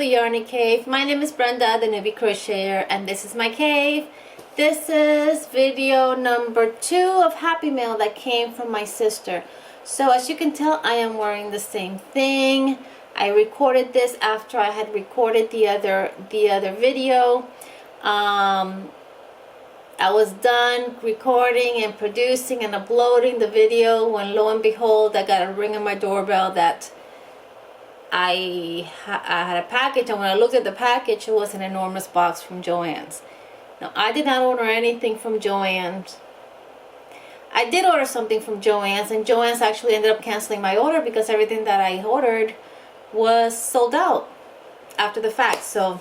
the Yarny Cave. My name is Brenda, the newbie crocheter, and this is my cave. This is video number 2 of Happy Mail that came from my sister. So as you can tell, I am wearing the same thing. I recorded this after I had recorded the other video. I was done recording and producing and uploading the video when lo and behold I got a ring on my doorbell that I had a package, and when I looked at the package, it was an enormous box from Joanns. Now, I did not order anything from Joanns. I did order something from Joanns, and Joanns actually ended up canceling my order because everything that I ordered was sold out after the fact. So,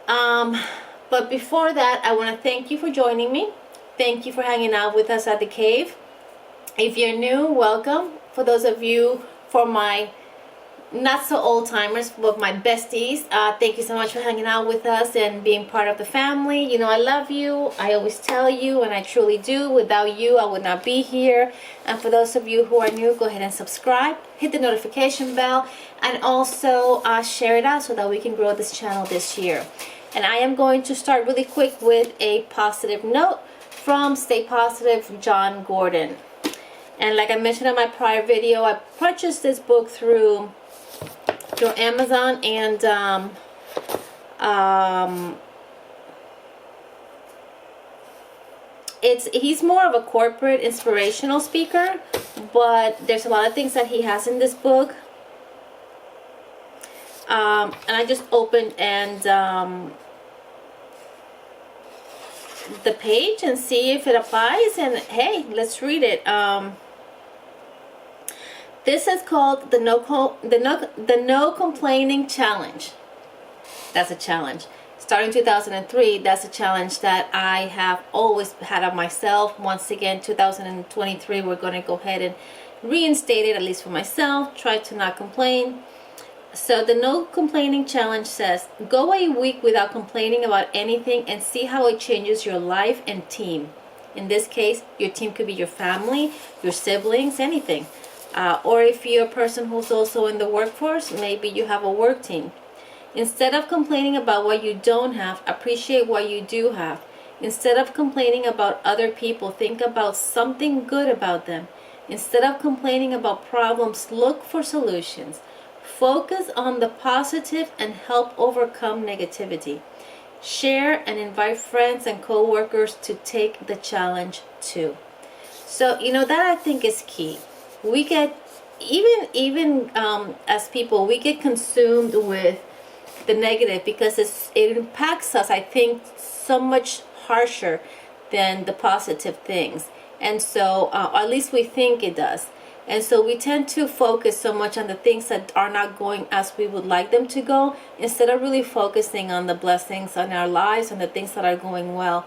but before that, I want to thank you for joining me. Thank you for hanging out with us at the cave. If you're new, welcome. For those of you, for my not so old timers, but my besties, thank you so much for hanging out with us and being part of the family. You know, I love you. I always tell you, and I truly do. Without you, I would not be here. And for those of you who are new, go ahead and subscribe, hit the notification bell, and also share it out so that we can grow this channel this year. And I am going to start really quick with a positive note from Stay Positive, John Gordon. And like I mentioned in my prior video, I purchased this book through Amazon, and he's more of a corporate inspirational speaker, but there's a lot of things that he has in this book. And I just opened and the page and see if it applies, and hey, let's read it. This is called the No Complaining Challenge. That's a challenge. Starting 2003, that's a challenge that I have always had of myself. Once again, 2023, we're going to go ahead and reinstate it, at least for myself. Try to not complain. So the No Complaining Challenge says, go a week without complaining about anything and see how it changes your life and team. In this case, your team could be your family, your siblings, anything. Or if you're a person who's also in the workforce, maybe you have a work team. Instead of complaining about what you don't have, appreciate what you do have. Instead of complaining about other people, think about something good about them. Instead of complaining about problems, look for solutions. Focus on the positive and help overcome negativity. Share and invite friends and co-workers to take the challenge too. So, you know, that I think is key. We get, even as people, we get consumed with the negative because it impacts us, I think, so much harsher than the positive things. And so, at least we think it does. And so we tend to focus so much on the things that are not going as we would like them to go, instead of really focusing on the blessings in our lives and the things that are going well.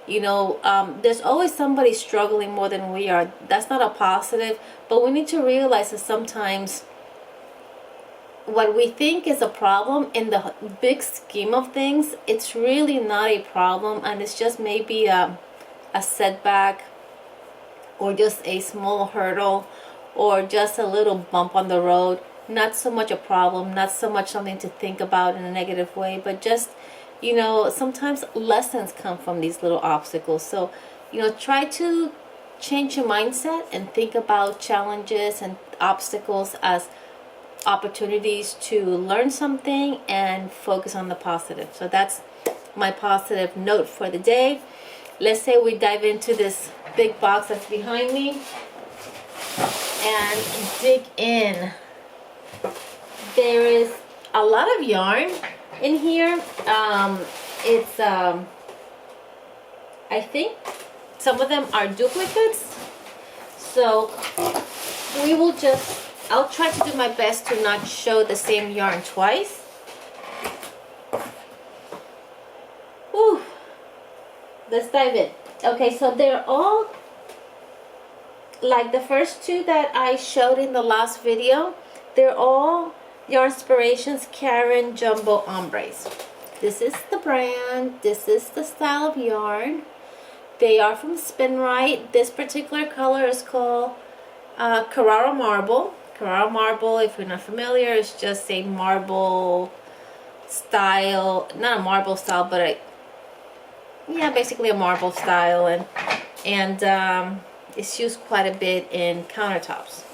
You know, there's always somebody struggling more than we are. That's not a positive, but we need to realize that sometimes what we think is a problem in the big scheme of things, it's really not a problem, and it's just maybe a setback, or just a small hurdle, or just a little bump on the road. Not so much a problem, not so much something to think about in a negative way, but just, you know, sometimes lessons come from these little obstacles. So, you know, try to change your mindset and think about challenges and obstacles as opportunities to learn something and focus on the positive. So that's my positive note for the day. Let's say we dive into this big box that's behind me and dig in. There is a lot of yarn in here. It's I think some of them are duplicates, so I'll try to do my best to not show the same yarn twice. Whew. Let's dive in. Okay, so they're all like the first two that I showed in the last video. They're all Yarn Inspirations Karen Jumbo Ombres. This is the brand. This is the style of yarn. They are from Spin Right. This particular color is called Carrara Marble. Carrara Marble. If you're not familiar, it's just a marble style, not a marble style, but yeah, basically a marble style, and it's used quite a bit in countertops.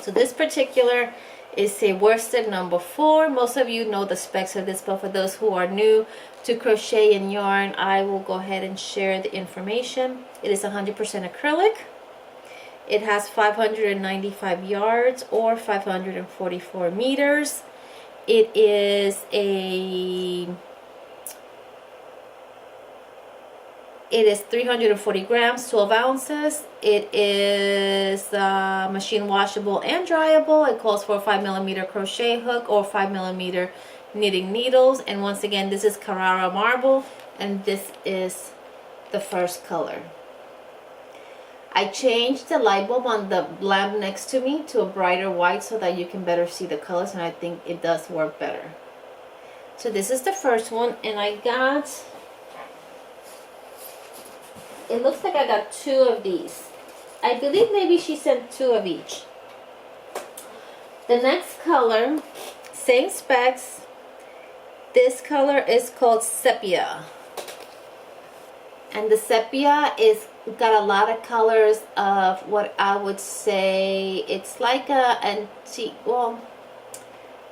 So this particular is a worsted number 4. Most of you know the specs of this, but for those who are new to crochet and yarn, I will go ahead and share the information. It is 100% acrylic. It has 595 yards or 544 meters. It is 340 grams, 12 ounces. It is machine washable and dryable. It calls for a 5mm crochet hook or 5mm knitting needles. And once again, this is Carrara Marble, and this is the first color. I changed the light bulb on the lamp next to me to a brighter white so that you can better see the colors, and I think it does work better. So this is the first one, and I got, it looks like I got 2 of these. I believe maybe she sent 2 of each. The next color, same specs. This color is called Sepia. And the Sepia is got a lot of colors of what I would say, it's like a antique, well,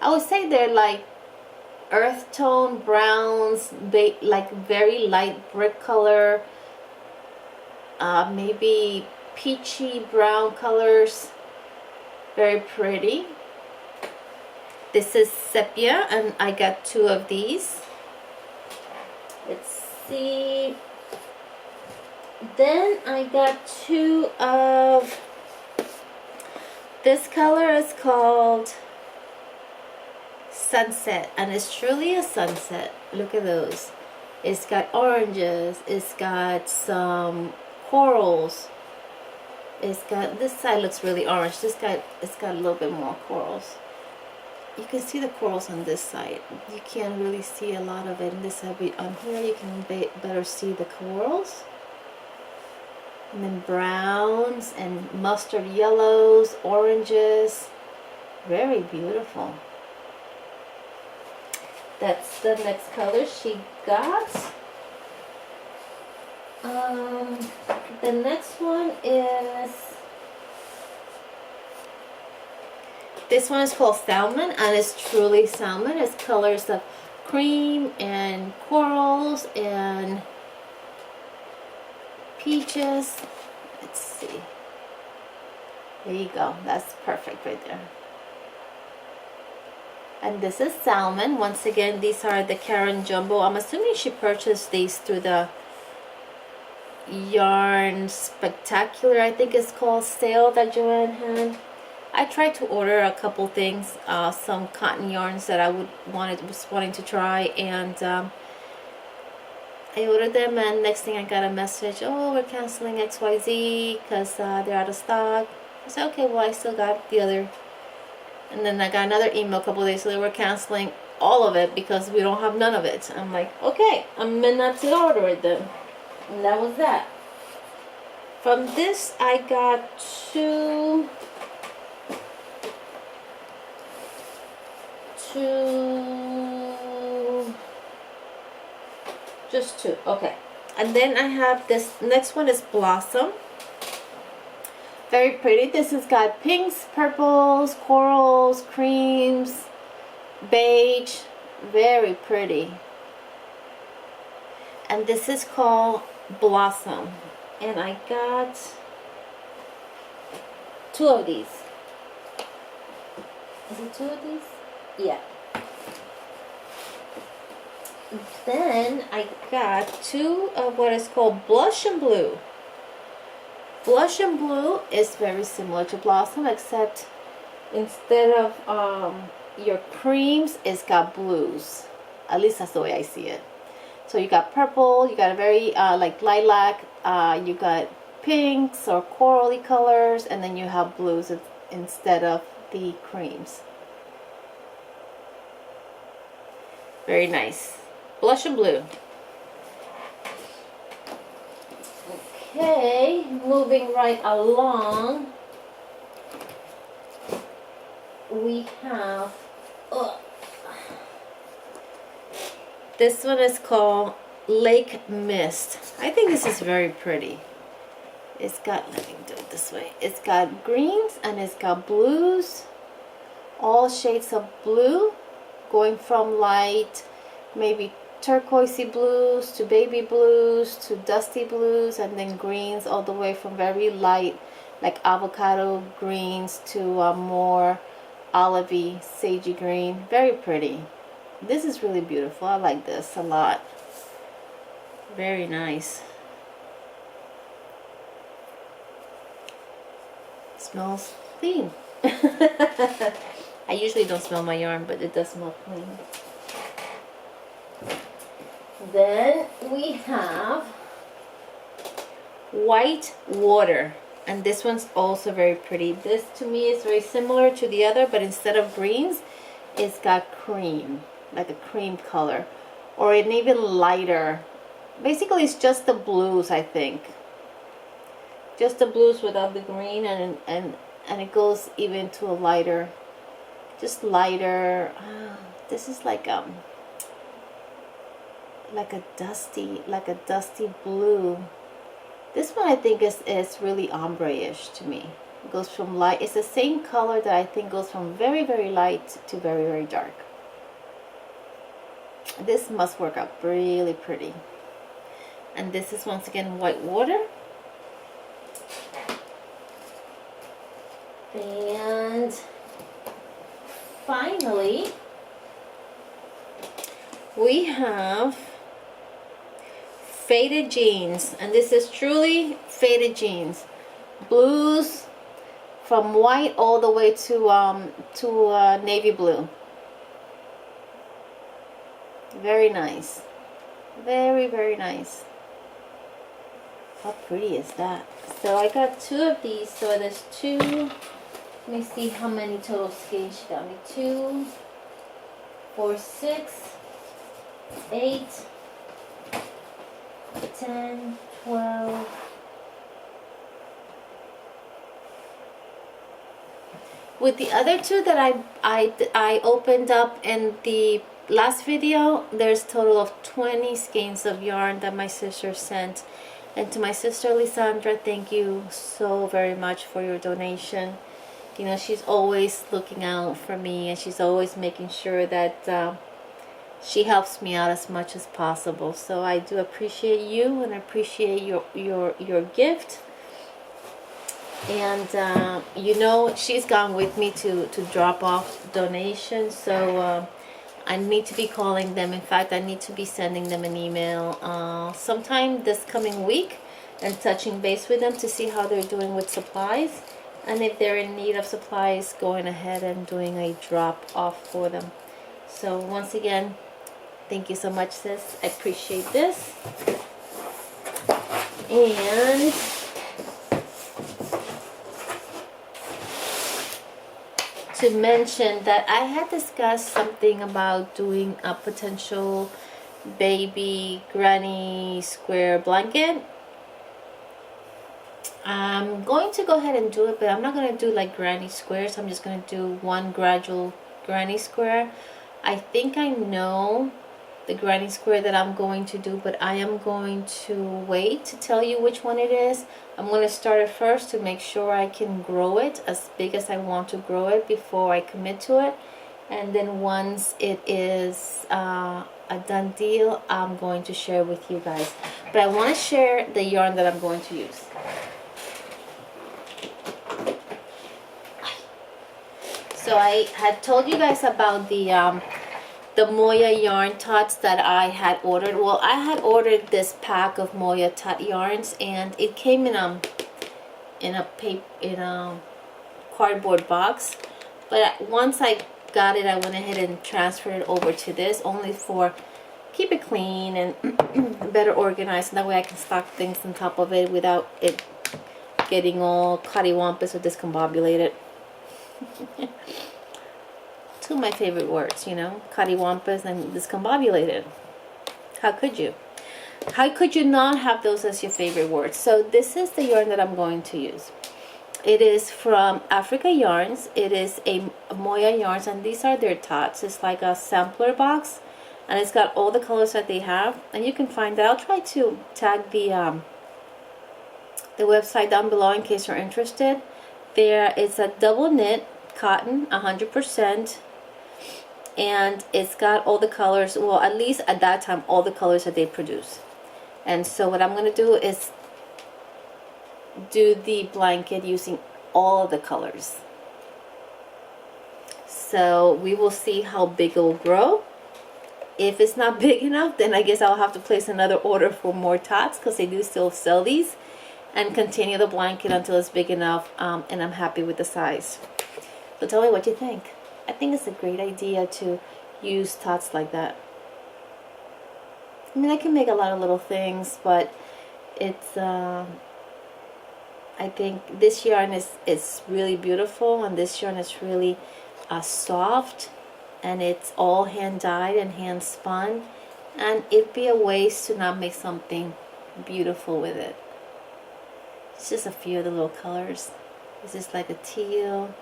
I would say they're like earth tone browns, like very light brick color, maybe peachy brown colors. Very pretty. This is Sepia, and I got 2 of these. Let's see. Then I got 2 of this color. Is called Sunset, and it's truly a sunset. Look at those. It's got oranges, it's got some corals, it's got, this side looks really orange, this guy, it's got a little bit more corals. You can see the corals on this side. You can't really see a lot of it in this side, but on here you can better see the corals. And then browns and mustard yellows, oranges. Very beautiful. That's the next color she got. The next one is, this one is called Salmon, and it's truly salmon. It's colors of cream and corals and peaches. Let's see. There you go. That's perfect right there. And this is salmon. Once again, these are the Karen Jumbo. I'm assuming she purchased these through the Yarn Spectacular, I think it's called, sale that Joann had. I tried to order a couple things, some cotton yarns that I was wanting to try, and I ordered them, and next thing I got a message, oh, we're canceling XYZ because they're out of stock. I said, okay, well, I still got the other. And then I got another email a couple days later, we're canceling all of it because we don't have none of it. I'm like, okay, I'm meant not to order it then. And that was that. From this, I got 2, just 2, okay. And then I have this next one is Blossom. Very pretty. This has got pinks, purples, corals, creams, beige. Very pretty. And this is called Blossom. And I got 2 of these. Is it 2 of these? Yeah. Then I got 2 of what is called Blush and Blue. Blush and Blue is very similar to Blossom, except instead of your creams, it's got blues. At least that's the way I see it. So you got purple, you got a very like lilac, you got pinks or corally colors, and then you have blues instead of the creams. Very nice. Blush and Blue. Okay, moving right along. we have, oh, this one is called Lake Mist. I think this is very pretty. It's got, let me do it this way. It's got greens and it's got blues. All shades of blue, going from light, maybe turquoisey blues to baby blues to dusty blues, and then greens all the way from very light, like avocado greens, to more olivey, sagey green. Very pretty. This is really beautiful. I like this a lot. Very nice. Smells clean. I usually don't smell my yarn, but it does smell clean. Then we have White Water, and this one's also very pretty. This to me is very similar to the other, but instead of greens, it's got cream, like a cream color, or an even lighter. Basically, it's just the blues, I think. Just the blues without the green, and it goes even to a lighter, just lighter. This is like a dusty blue. This one I think is really ombre-ish to me. It goes from light. It's the same color that I think goes from very, very light to very, very dark. This must work out really pretty. And this is once again White Water. And finally, we have Faded Jeans, and this is truly faded jeans. Blues from white all the way to navy blue. Very nice. Very, very nice. How pretty is that? So I got 2 of these. So there's 2. Let me see how many total skeins she got me. 2, 4, 6, 8, 10, 12. With the other 2 that I opened up in the last video, there's a total of 20 skeins of yarn that my sister sent. And to my sister Lisandra, thank you so very much for your donation. You know, she's always looking out for me, and she's always making sure that she helps me out as much as possible. So I do appreciate you, and I appreciate your gift. And you know, she's gone with me to drop off donations, so I need to be calling them. In fact, I need to be sending them an email sometime this coming week and touching base with them to see how they're doing with supplies, and if they're in need of supplies, going ahead and doing a drop off for them. So once again, thank you so much, sis. I appreciate this. And to mention that I had discussed something about doing a potential baby granny square blanket. I'm going to go ahead and do it, but I'm not going to do like granny squares. I'm just going to do one gradual granny square. I think I know the granny square that I'm going to do, but I am going to wait to tell you which one it is. I'm going to start it first to make sure I can grow it as big as I want to grow it before I commit to it. And then once it is a done deal, I'm going to share with you guys. But I want to share the yarn that I'm going to use. So I had told you guys about the Moya yarn tots that I had ordered. Well, I had ordered this pack of Moya tot yarns, and it came in a cardboard box. But once I got it, I went ahead and transferred it over to this, only for keep it clean and better organized, and that way I can stock things on top of it without it getting all cattywampus or discombobulated. Two of my favorite words, you know, cattywampus and discombobulated. How could you? How could you not have those as your favorite words? So this is the yarn that I'm going to use. It is from Africa Yarns. It is a Moya Yarns, and these are their tots. It's like a sampler box, and it's got all the colors that they have, and you can find that. I'll try to tag the website down below in case you're interested. There is a double knit cotton, 100%, and it's got all the colors, well, at least at that time, all the colors that they produce. And so what I'm going to do is do the blanket using all of the colors. So we will see how big it will grow. If it's not big enough, then I guess I'll have to place another order for more tots, because they do still sell these, and continue the blanket until it's big enough, and I'm happy with the size. So tell me what you think. I think it's a great idea to use tots like that. I mean, I can make a lot of little things, but it's I think this yarn is really beautiful, and this yarn is really soft, and it's all hand dyed and hand spun, and it'd be a waste to not make something beautiful with it. It's just a few of the little colors. This is like a teal.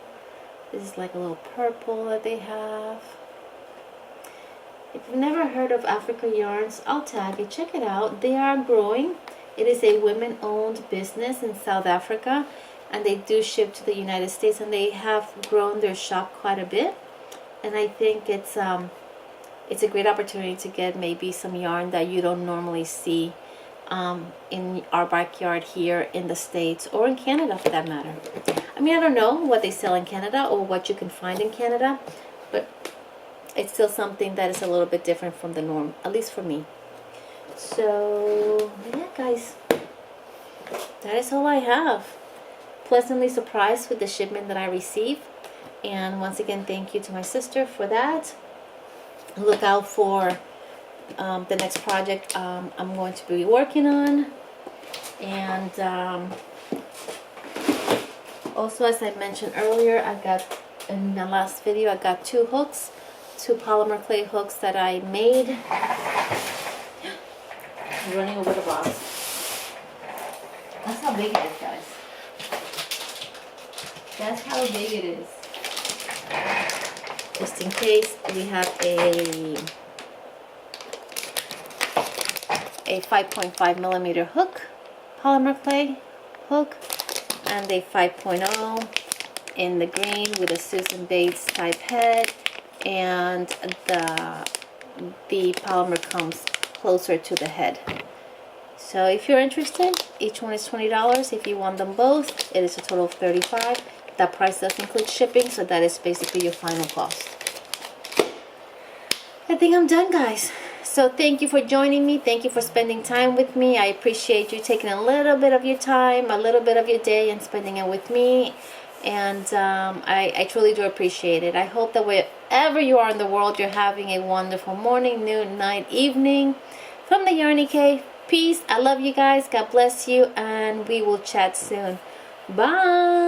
This is like a little purple that they have. If you've never heard of Africa Yarns, I'll tag it. Check it out. They are growing. It is a women-owned business in South Africa, and they do ship to the United States, and they have grown their shop quite a bit. And I think it's a great opportunity to get maybe some yarn that you don't normally see in our backyard here in the States, or in Canada for that matter. I mean, I don't know what they sell in Canada or what you can find in Canada, but it's still something that is a little bit different from the norm, at least for me. So yeah, guys, that is all I have. Pleasantly surprised with the shipment that I received, and once again, thank you to my sister for that. Look out for the next project I'm going to be working on. And also, as I mentioned earlier, I got in the last video, I got two polymer clay hooks that I made. I'm running over the box. That's how big it is, guys. That's how big it is. Just in case, we have a 5.5 millimeter hook, polymer clay hook, and a 5.0 in the green with a Susan Bates type head, and the polymer comes closer to the head. So if you're interested, each one is $20. If you want them both, it is a total of $35. That price does include shipping, so that is basically your final cost. I think I'm done, guys. So thank you for joining me. Thank you for spending time with me. I appreciate you taking a little bit of your time, a little bit of your day, and spending it with me. And I truly do appreciate it. I hope that wherever you are in the world, you're having a wonderful morning, noon, night, evening. From the Yarny Cave, peace. I love you guys. God bless you. And we will chat soon. Bye.